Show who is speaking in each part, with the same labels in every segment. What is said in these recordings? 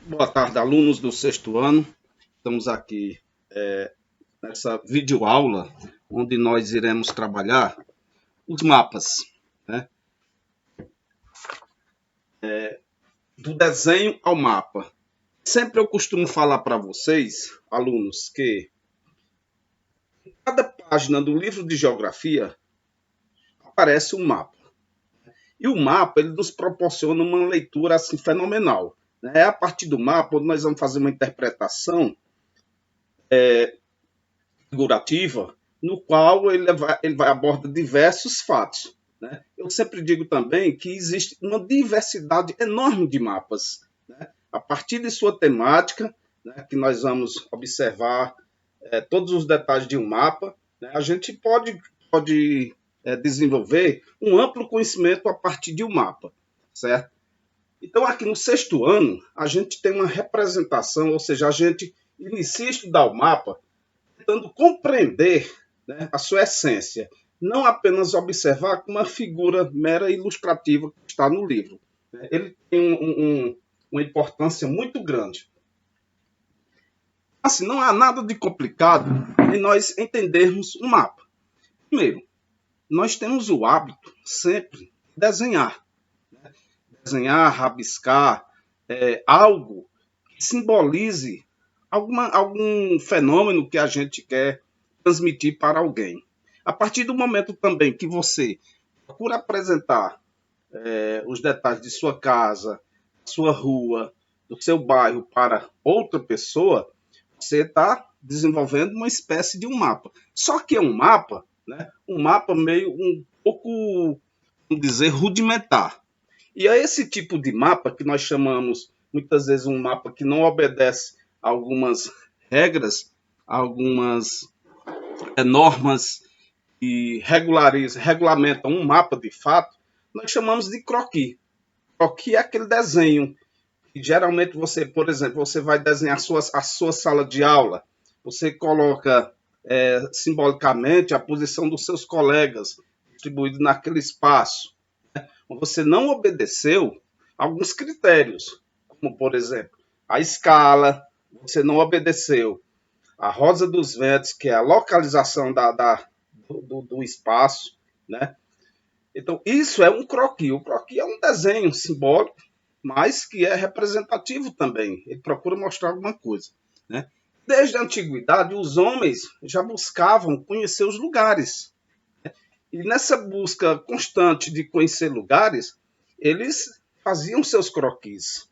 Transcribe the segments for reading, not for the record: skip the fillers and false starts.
Speaker 1: Boa tarde, alunos do sexto ano. Estamos aqui nessa videoaula, onde nós iremos trabalhar os mapas, né? Do desenho ao mapa. Sempre eu costumo falar para vocês, alunos, que cada página do livro de geografia aparece um mapa. E o mapa ele nos proporciona uma leitura assim fenomenal. É a partir do mapa onde nós vamos fazer uma interpretação figurativa, no qual ele vai abordar diversos fatos. Né? Eu sempre digo também que existe uma diversidade enorme de mapas. Né? A partir de sua temática, né, que nós vamos observar todos os detalhes de um mapa, né, a gente pode desenvolver um amplo conhecimento a partir de um mapa, certo? Então, aqui no sexto ano, a gente tem uma representação, ou seja, a gente inicia a estudar o mapa tentando compreender, né, a sua essência, não apenas observar como uma figura mera ilustrativa que está no livro. Ele tem uma importância muito grande. Assim, não há nada de complicado em nós entendermos um mapa. Primeiro, nós temos o hábito sempre de desenhar. Desenhar, rabiscar algo que simbolize algum fenômeno que a gente quer transmitir para alguém. A partir do momento também que você procura apresentar os detalhes de sua casa, sua rua, do seu bairro para outra pessoa, você está desenvolvendo uma espécie de um mapa. Só que é um mapa, né? Um mapa meio um pouco, vamos dizer, rudimentar. E é esse tipo de mapa que nós chamamos muitas vezes um mapa que não obedece a algumas regras, a algumas normas e regulamentam um mapa de fato, nós chamamos de croquis. Croquis é aquele desenho que geralmente você, por exemplo, você vai desenhar a sua sala de aula, você coloca simbolicamente a posição dos seus colegas distribuído naquele espaço. Você não obedeceu alguns critérios, como, por exemplo, a escala, você não obedeceu a rosa dos ventos, que é a localização do espaço, né? Então, isso é um croquis. O croquis é um desenho simbólico, mas que é representativo também. Ele procura mostrar alguma coisa, né? Desde a antiguidade, os homens já buscavam conhecer os lugares. E nessa busca constante de conhecer lugares, eles faziam seus croquis.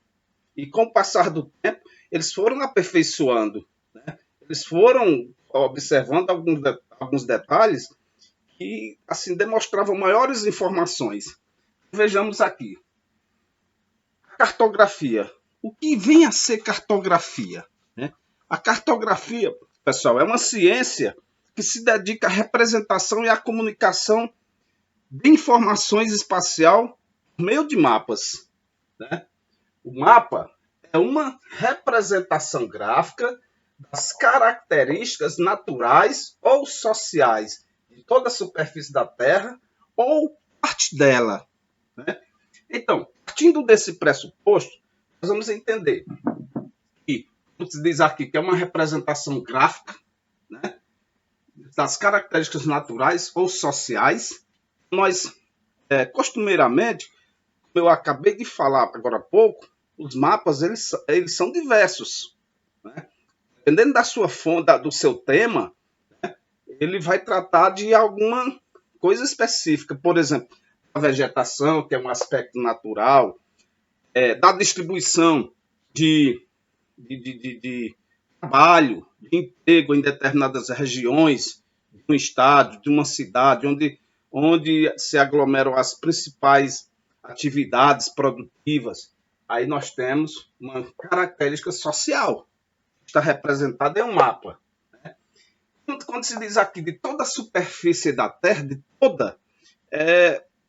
Speaker 1: E com o passar do tempo, eles foram aperfeiçoando, né? Eles foram observando alguns detalhes que assim demonstravam maiores informações. Vejamos aqui. Cartografia. O que vem a ser cartografia? Né? A cartografia, pessoal, é uma ciência que se dedica à representação e à comunicação de informações espacial por meio de mapas. Né? O mapa é uma representação gráfica das características naturais ou sociais de toda a superfície da Terra ou parte dela. Né? Então, partindo desse pressuposto, nós vamos entender que, como se diz aqui, que é uma representação gráfica, né, das características naturais ou sociais. Nós, costumeiramente, como eu acabei de falar agora há pouco, os mapas eles são diversos. Né? Dependendo da sua fonte, do seu tema, ele vai tratar de alguma coisa específica. Por exemplo, a vegetação, que é um aspecto natural, da distribuição de trabalho, de emprego em determinadas regiões de um estado, de uma cidade, onde se aglomeram as principais atividades produtivas. Aí nós temos uma característica social, que está representada em um mapa. Quando se diz aqui de toda a superfície da Terra, de toda,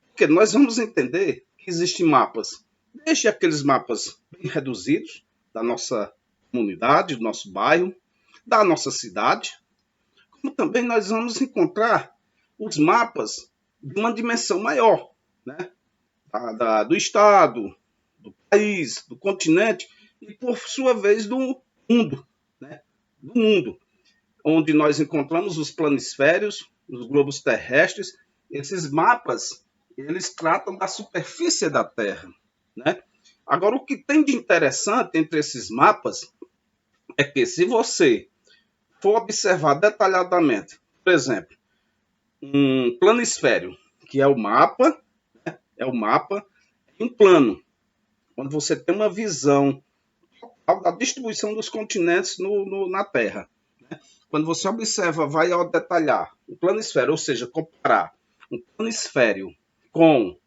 Speaker 1: porque nós vamos entender que existem mapas, desde aqueles mapas bem reduzidos da nossa comunidade, do nosso bairro, da nossa cidade, como também nós vamos encontrar os mapas de uma dimensão maior, né? Do estado, do país, do continente. e, por sua vez, do mundo, né? Do mundo, onde nós encontramos os planisférios, os globos terrestres. Esses mapas, eles tratam da superfície da Terra, né? Agora, o que tem de interessante entre esses mapas é que, se você for observar detalhadamente, por exemplo, um planisfério, que é o mapa, em um plano, onde você tem uma visão da distribuição dos continentes na Terra. Quando você observa, vai ao detalhar o planisfério, ou seja, comparar um planisfério com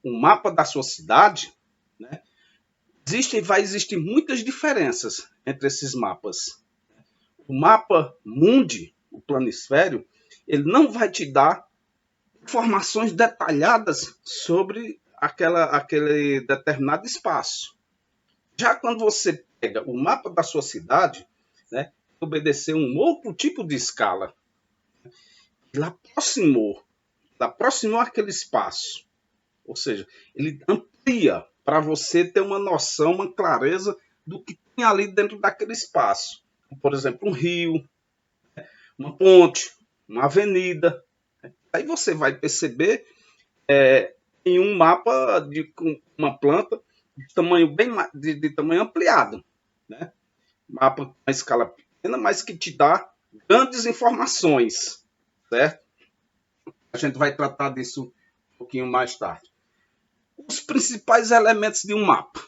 Speaker 1: um mapa da sua cidade, né, vai existir muitas diferenças entre esses mapas. O mapa mundi, o planisfério, ele não vai te dar informações detalhadas sobre aquele determinado espaço. Já quando você pega o mapa da sua cidade, né, obedecer um outro tipo de escala, ele aproximou aquele espaço. Ou seja, ele amplia para você ter uma noção, uma clareza do que tem ali dentro daquele espaço. Por exemplo, um rio, uma ponte, uma avenida. Aí você vai perceber em um mapa de uma planta de tamanho de tamanho ampliado, né? Mapa com uma escala pequena, mas que te dá grandes informações, certo? A gente vai tratar disso um pouquinho mais tarde. Os principais elementos de um mapa.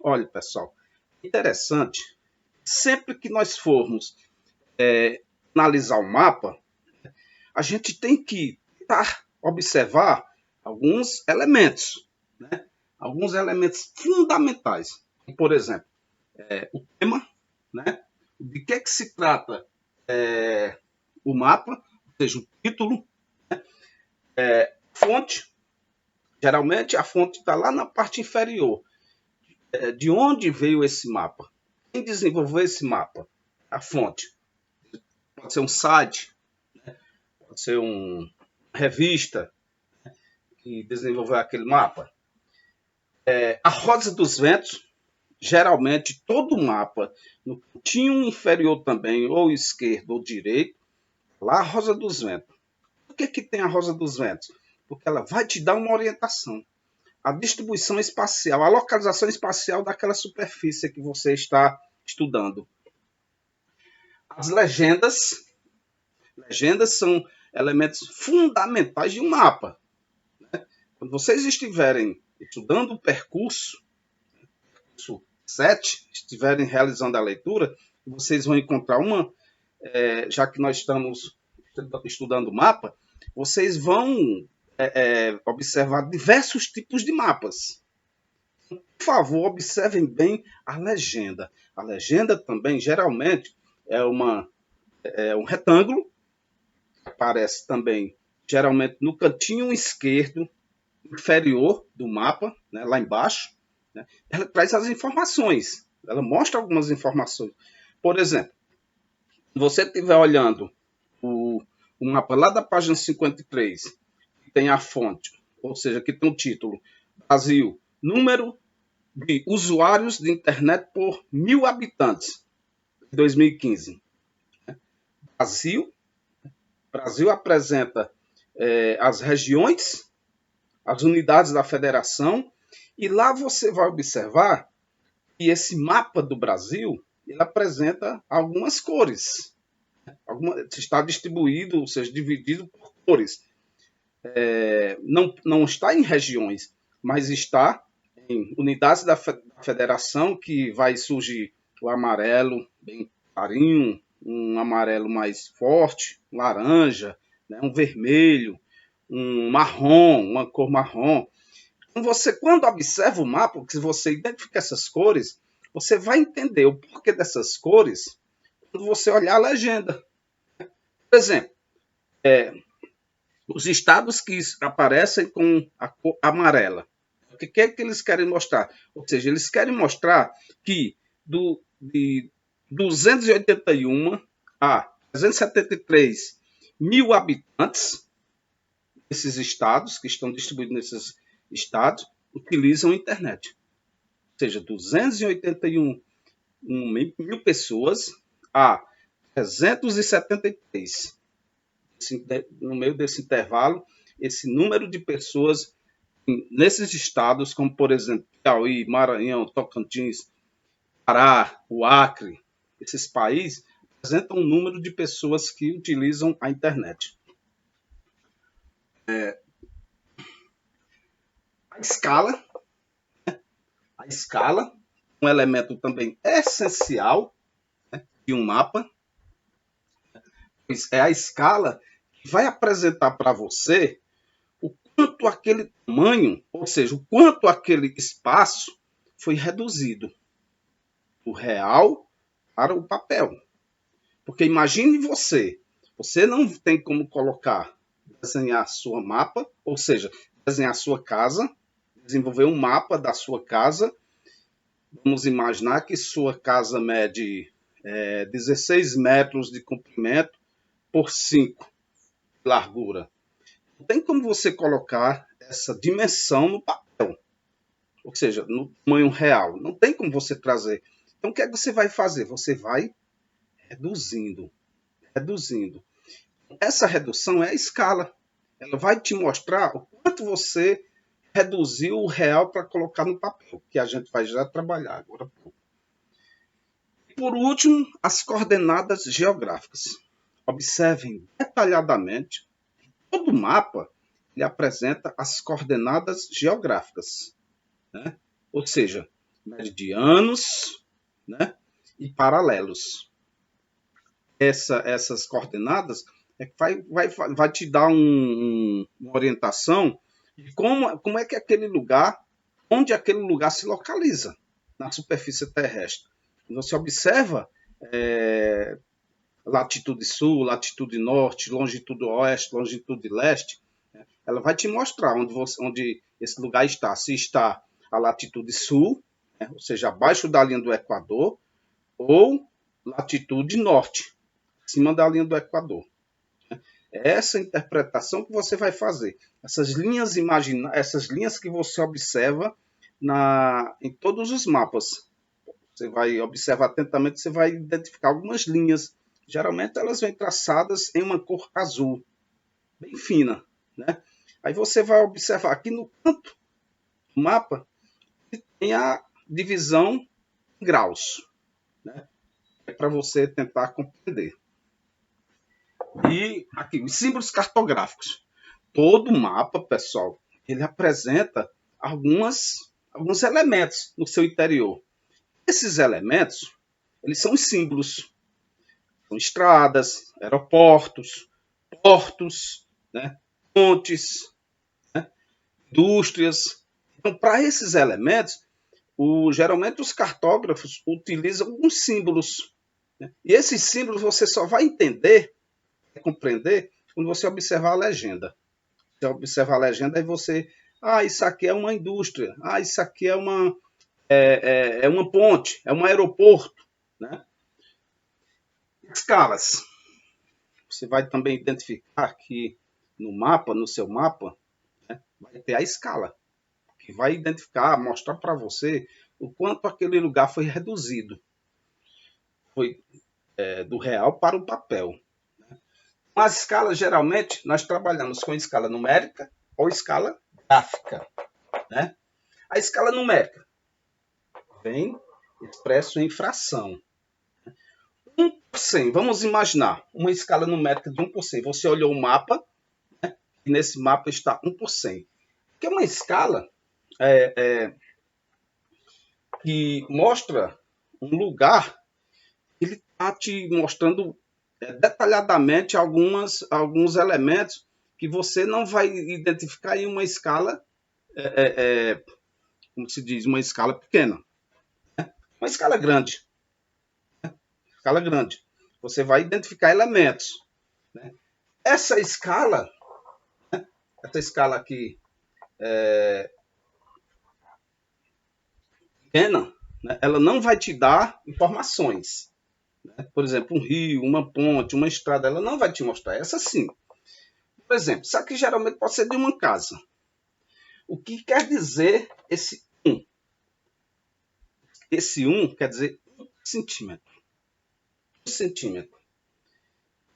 Speaker 1: Olha, pessoal, interessante. Sempre que nós formos analisar o mapa, a gente tem que tentar observar alguns elementos, né? Alguns elementos fundamentais. Por exemplo, o tema, né? De que se trata o mapa, ou seja, o título, fonte. Geralmente a fonte está lá na parte inferior. De onde veio esse mapa? Quem desenvolveu esse mapa? A fonte. Pode ser um site, pode ser uma revista que desenvolveu aquele mapa. A rosa dos ventos, geralmente todo mapa, no cantinho inferior também, ou esquerdo ou direito, lá a rosa dos ventos. Por que tem a rosa dos ventos? Porque ela vai te dar uma orientação. A distribuição espacial, a localização espacial daquela superfície que você está estudando. As legendas são elementos fundamentais de um mapa. Quando vocês estiverem estudando o percurso 7, estiverem realizando a leitura, vocês vão encontrar já que nós estamos estudando o mapa, vocês vão observar diversos tipos de mapas. Por favor, observem bem a legenda. A legenda também, geralmente, é um retângulo, que aparece também, geralmente, no cantinho esquerdo inferior do mapa, né, lá embaixo. Né, ela traz as informações, ela mostra algumas informações. Por exemplo, se você estiver olhando o mapa lá da página 53, que tem a fonte, ou seja, que tem o título Brasil, número de usuários de internet por 1.000 habitantes, em 2015. Brasil apresenta as regiões, as unidades da federação, e lá você vai observar que esse mapa do Brasil ele apresenta algumas cores. Está distribuído, ou seja, dividido por cores. Não está em regiões, mas está em unidades da federação, que vai surgir o amarelo bem clarinho, um amarelo mais forte, um laranja, né, um vermelho, um marrom, uma cor marrom. Então você, quando observa o mapa, se você identifica essas cores, você vai entender o porquê dessas cores quando você olhar a legenda. Por exemplo, os estados que aparecem com a cor amarela. O que é que eles querem mostrar? Ou seja, eles querem mostrar que de 281 a 373 mil habitantes, esses estados, que estão distribuídos nesses estados, utilizam a internet. seja, 281 mil pessoas a 373. No meio desse intervalo, esse número de pessoas nesses estados, como por exemplo, Piauí, Maranhão, Tocantins, Pará, o Acre, esses países apresentam um número de pessoas que utilizam a internet. A escala, um elemento também essencial de um mapa, pois é a escala que vai apresentar para você o quanto aquele tamanho, ou seja, o quanto aquele espaço foi reduzido do real para o papel. Porque imagine você não tem como desenhar sua mapa, ou seja, desenhar sua casa, desenvolver um mapa da sua casa. Vamos imaginar que sua casa mede 16 metros de comprimento por 5 de largura. Não tem como você colocar essa dimensão no papel, ou seja, no tamanho real. Não tem como você trazer. Então, o que é que você vai fazer? Você vai reduzindo. Essa redução é a escala. Ela vai te mostrar o quanto você reduziu o real para colocar no papel, que a gente vai já trabalhar agora. Por último, as coordenadas geográficas. Observem detalhadamente que todo mapa ele apresenta as coordenadas geográficas, né? Ou seja, meridianos, né? E paralelos. Essas coordenadas vai te dar uma orientação de como é que onde aquele lugar se localiza na superfície terrestre. Você observa latitude sul, latitude norte, longitude oeste, longitude leste, né? Ela vai te mostrar onde esse lugar está. Se está a latitude sul, né? Ou seja, abaixo da linha do Equador, ou latitude norte, acima da linha do Equador. É essa interpretação que você vai fazer. Essas linhas que você observa em todos os mapas. Você vai observar atentamente, você vai identificar algumas linhas. Geralmente elas vêm traçadas em uma cor azul, bem fina, né? Aí você vai observar aqui no canto do mapa que tem a divisão em graus, né? É para você tentar compreender. E aqui, os símbolos cartográficos. Todo mapa, pessoal, ele apresenta alguns elementos no seu interior. Esses elementos, eles são os símbolos. São estradas, aeroportos, portos, né? Pontes, né? Indústrias. Então, para esses elementos, geralmente os cartógrafos utilizam alguns símbolos, né? E esses símbolos você só vai compreender, quando você observar a legenda. Você observar a legenda, aí você... isso aqui é uma indústria. Isso aqui é uma ponte, é um aeroporto, né? Escalas. Você vai também identificar que no seu mapa, né, vai ter a escala, que vai identificar, mostrar para você o quanto aquele lugar foi reduzido. Foi do real para o papel. Com as escalas, geralmente, nós trabalhamos com escala numérica ou escala gráfica, né? A escala numérica vem expresso em fração. 1%, vamos imaginar uma escala numérica de 1%. Você olhou o mapa, né, e nesse mapa está 1%. Que é uma escala que mostra um lugar, ele está te mostrando detalhadamente alguns elementos que você não vai identificar em uma escala, como se diz, uma escala pequena. Né? Uma escala grande. Escala grande. Você vai identificar elementos. Né? Essa escala aqui pequena, né, ela não vai te dar informações. Né? Por exemplo, um rio, uma ponte, uma estrada, ela não vai te mostrar. Essa sim. Por exemplo, isso aqui geralmente pode ser de uma casa. O que quer dizer esse 1? Esse 1 quer dizer 1 centímetro. 1 centímetro.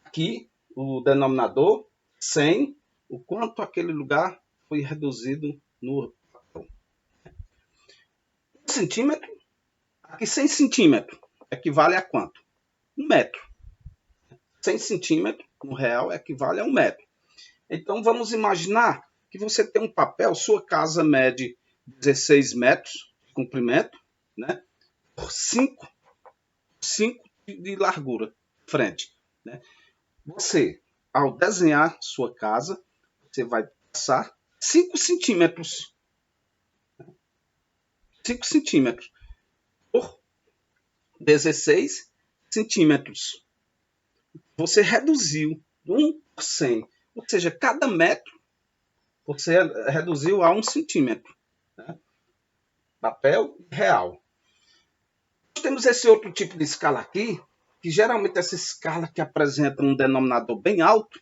Speaker 1: Aqui, o denominador, 100, o quanto aquele lugar foi reduzido no papel. 1 centímetro, aqui 100 centímetros, equivale a quanto? 1 metro. 100 centímetros, no real, equivale a 1 metro. Então, vamos imaginar que você tem um papel, sua casa mede 16 metros de comprimento, né, por 5 de largura, frente. Né? Você, ao desenhar sua casa, você vai passar 5 centímetros. 5 centímetros por 16 centímetros. Você reduziu 1 por 100. Ou seja, cada metro você reduziu a 1 centímetro. Né? Papel real. Nós temos esse outro tipo de escala aqui, que geralmente essa escala que apresenta um denominador bem alto,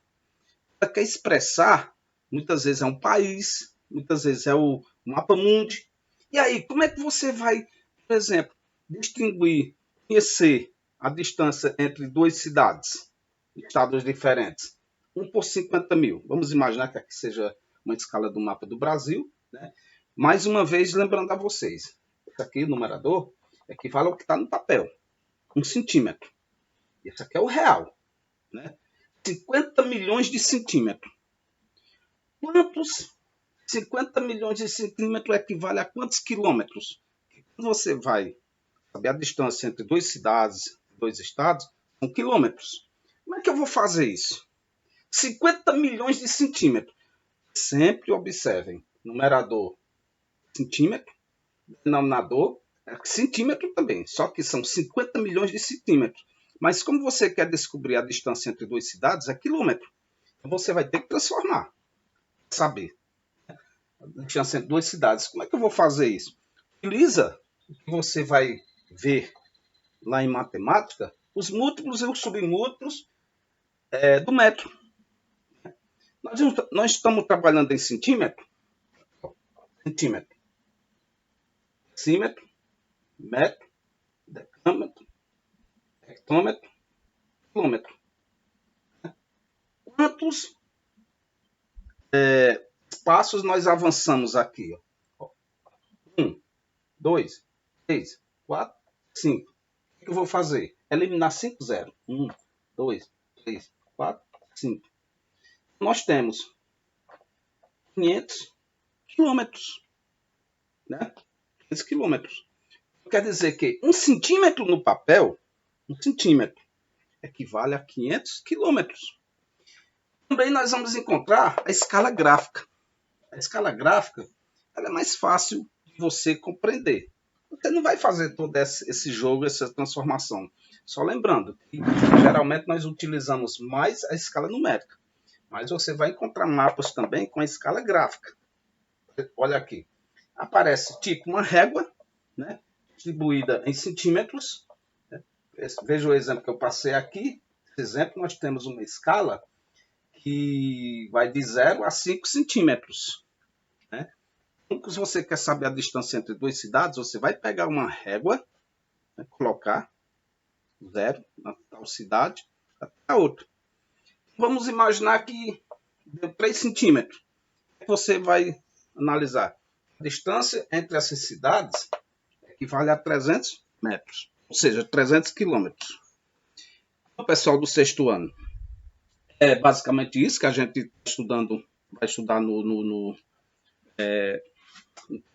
Speaker 1: ela quer expressar, muitas vezes é um país, muitas vezes é o mapa mundi. E aí, como é que você vai, por exemplo, distinguir, conhecer a distância entre duas cidades, estados diferentes? 1 por 50 mil. Vamos imaginar que aqui seja uma escala do mapa do Brasil. Né? Mais uma vez, lembrando a vocês, esse aqui, o numerador, equivale ao que está no papel. 1 centímetro. Esse aqui é o real. Né? 50 milhões de centímetros. Quantos 50 milhões de centímetros equivale a quantos quilômetros? Quando você vai saber a distância entre duas cidades, dois estados, são quilômetros. Como é que eu vou fazer isso? 50 milhões de centímetros. Sempre observem, numerador centímetro, denominador centímetro também, só que são 50 milhões de centímetros. Mas como você quer descobrir a distância entre duas cidades, é quilômetro. Então você vai ter que transformar, saber a distância entre duas cidades. Como é que eu vou fazer isso? Utiliza o que você vai ver lá em matemática, os múltiplos e os submúltiplos do metro. Nós estamos trabalhando em centímetro, centímetro, decímetro, metro, decâmetro, hectômetro, quilômetro. Quantos passos nós avançamos aqui? 1, 2, 3, 4, 5. O que eu vou fazer? Eliminar 5 zero. 1, 2, 3, 4, 5. Nós temos 500 quilômetros. Né? 500 quilômetros. Quer dizer que 1 centímetro no papel, 1 centímetro, equivale a 500 quilômetros. Também nós vamos encontrar a escala gráfica. A escala gráfica ela é mais fácil de você compreender. Você não vai fazer todo esse jogo, essa transformação. Só lembrando que geralmente nós utilizamos mais a escala numérica. Mas você vai encontrar mapas também com a escala gráfica. Olha aqui. Aparece tipo uma régua, né, distribuída em centímetros. Né? Veja o exemplo que eu passei aqui. Nesse exemplo, nós temos uma escala que vai de 0 a 5 centímetros. Né? Então, se você quer saber a distância entre duas cidades, você vai pegar uma régua, né, colocar 0 na tal cidade até a outra. Vamos imaginar que deu 3 centímetros. Você vai analisar a distância entre essas cidades equivale a 300 metros, ou seja, 300 quilômetros. O pessoal do sexto ano, é basicamente isso que a gente vai estudar no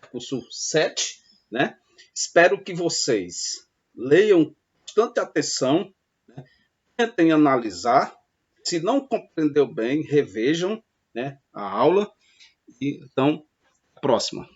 Speaker 1: curso 7, né? Espero que vocês leiam com bastante atenção, né? Tentem analisar, se não compreendeu bem, revejam, né, a aula e então, próxima.